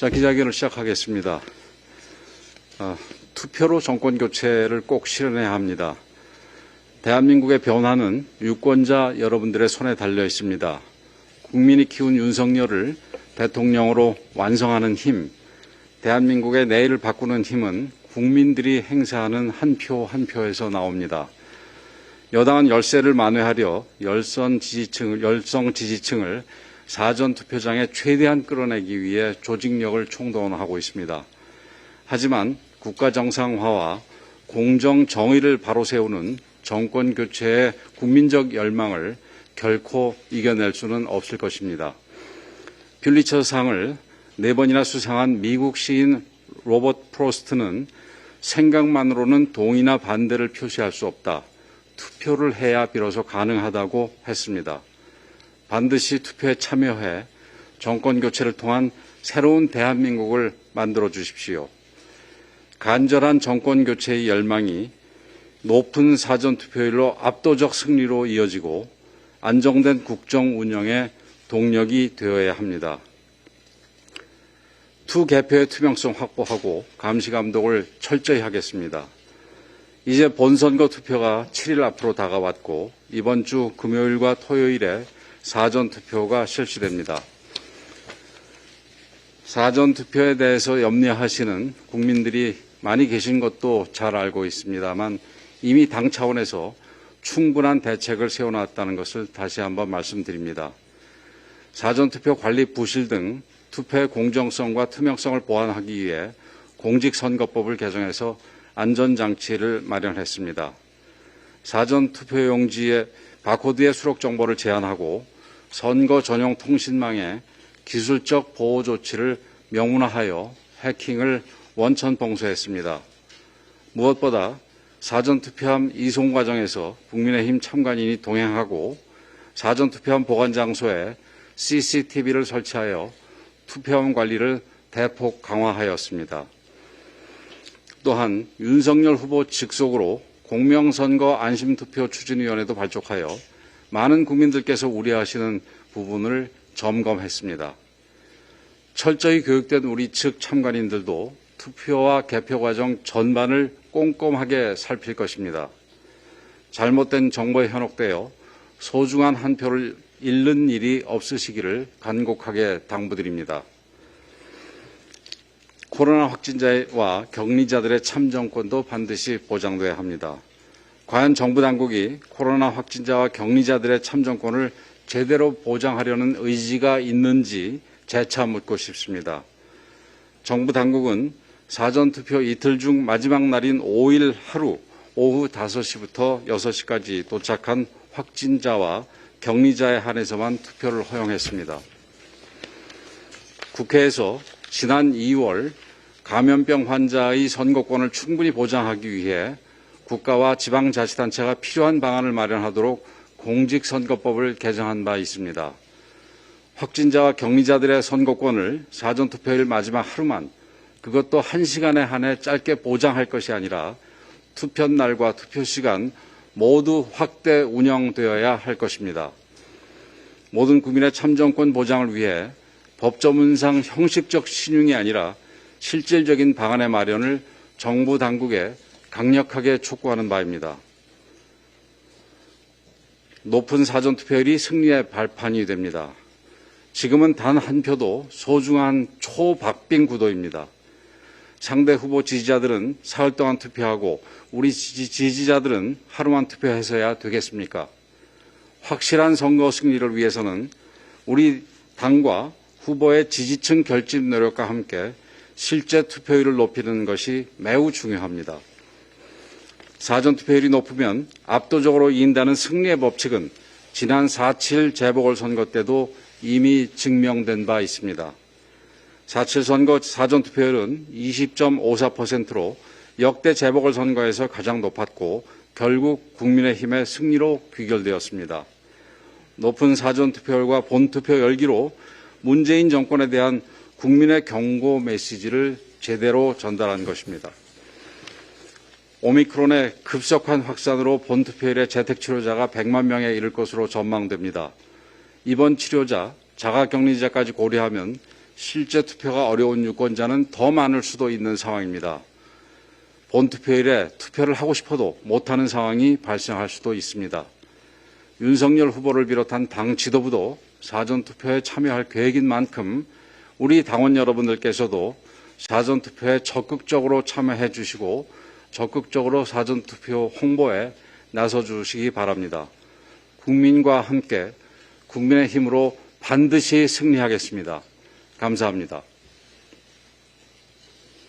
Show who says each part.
Speaker 1: 기자회견을 시작하겠습니다. 투표로 정권 교체를 꼭 실현해야 합니다. 대한민국의 변화는 유권자 여러분들의 손에 달려 있습니다. 국민이 키운 윤석열을 대통령으로 완성하는 힘, 대한민국의 내일을 바꾸는 힘은 국민들이 행사하는 한 표 한 표에서 나옵니다. 여당은 열세를 만회하려 열성 지지층을 사전투표장에 최대한 끌어내기 위해 조직력을 총동원하고 있습니다. 하지만 국가 정상화와 공정 정의를 바로 세우는 정권 교체의 국민적 열망을 결코 이겨낼 수는 없을 것입니다. 퓰리처상을 4번이나 수상한 미국 시인 로버트 프로스트는 생각만으로는 동의나 반대를 표시할 수 없다. 투표를 해야 비로소 가능하다고 했습니다. 반드시 투표에 참여해 정권 교체를 통한 새로운 대한민국을 만들어 주십시오. 간절한 정권 교체의 열망이 높은 사전투표율로 압도적 승리로 이어지고 안정된 국정 운영의 동력이 되어야 합니다. 투개표의 투명성 확보하고 감시 감독을 철저히 하겠습니다. 이제 본선거 투표가 7일 앞으로 다가왔고 이번 주 금요일과 토요일에 사전투표가 실시됩니다. 사전투표에 대해서 염려하시는 국민들이 많이 계신 것도 잘 알고 있습니다만 이미 당 차원에서 충분한 대책을 세워놨다는 것을 다시 한번 말씀드립니다. 사전투표 관리 부실 등 투표의 공정성과 투명성을 보완하기 위해 공직선거법을 개정해서 안전장치를 마련했습니다. 사전투표용지의 바코드의 수록 정보를 제한하고 선거 전용 통신망에 기술적 보호 조치를 명문화하여 해킹을 원천 봉쇄했습니다. 무엇보다 사전투표함 이송 과정에서 국민의힘 참관인이 동행하고 사전투표함 보관 장소에 CCTV를 설치하여 투표함 관리를 대폭 강화하였습니다. 또한 윤석열 후보 직속으로 공명선거 안심투표 추진위원회도 발족하여 많은 국민들께서 우려하시는 부분을 점검했습니다. 철저히 교육된 우리 측 참관인들도 투표와 개표 과정 전반을 꼼꼼하게 살필 것입니다. 잘못된 정보에 현혹되어 소중한 한 표를 잃는 일이 없으시기를 간곡하게 당부드립니다. 코로나 확진자와 격리자들의 참정권도 반드시 보장돼야 합니다. 과연 정부 당국이 코로나 확진자와 격리자들의 참정권을 제대로 보장하려는 의지가 있는지 재차 묻고 싶습니다. 정부 당국은 사전투표 이틀 중 마지막 날인 5일 하루 오후 5시부터 6시까지 도착한 확진자와 격리자에 한해서만 투표를 허용했습니다. 국회에서 지난 2월 감염병 환자의 선거권을 충분히 보장하기 위해 국가와 지방자치단체가 필요한 방안을 마련하도록 공직선거법을 개정한 바 있습니다. 확진자와 격리자들의 선거권을 사전투표일 마지막 하루만 그것도 1시간에 한해 짧게 보장할 것이 아니라 투표 날과 투표 시간 모두 확대 운영되어야 할 것입니다. 모든 국민의 참정권 보장을 위해 법조문상 형식적 신용이 아니라 실질적인 방안의 마련을 정부 당국에 강력하게 촉구하는 바입니다. 높은 사전투표율이 승리의 발판이 됩니다. 지금은 단 한 표도 소중한 초박빙 구도입니다. 상대 후보 지지자들은 사흘 동안 투표하고 우리 지지자들은 하루만 투표해서야 되겠습니까? 확실한 선거 승리를 위해서는 우리 당과 후보의 지지층 결집 노력과 함께 실제 투표율을 높이는 것이 매우 중요합니다. 사전투표율이 높으면 압도적으로 이긴다는 승리의 법칙은 지난 4.7 재보궐선거 때도 이미 증명된 바 있습니다. 4.7 선거 사전투표율은 20.54%로 역대 재보궐선거에서 가장 높았고 결국 국민의힘의 승리로 귀결되었습니다. 높은 사전투표율과 본투표 열기로 문재인 정권에 대한 국민의 경고 메시지를 제대로 전달한 것입니다. 오미크론의 급속한 확산으로 본투표일에 재택치료자가 100만 명에 이를 것으로 전망됩니다. 이번 치료자, 자가격리자까지 고려하면 실제 투표가 어려운 유권자는 더 많을 수도 있는 상황입니다. 본투표일에 투표를 하고 싶어도 못하는 상황이 발생할 수도 있습니다. 윤석열 후보를 비롯한 당 지도부도 사전투표에 참여할 계획인 만큼 우리 당원 여러분들께서도 사전투표에 적극적으로 참여해 주시고 적극적으로 사전투표 홍보에 나서 주시기 바랍니다. 국민과 함께 국민의 힘으로 반드시 승리하겠습니다. 감사합니다.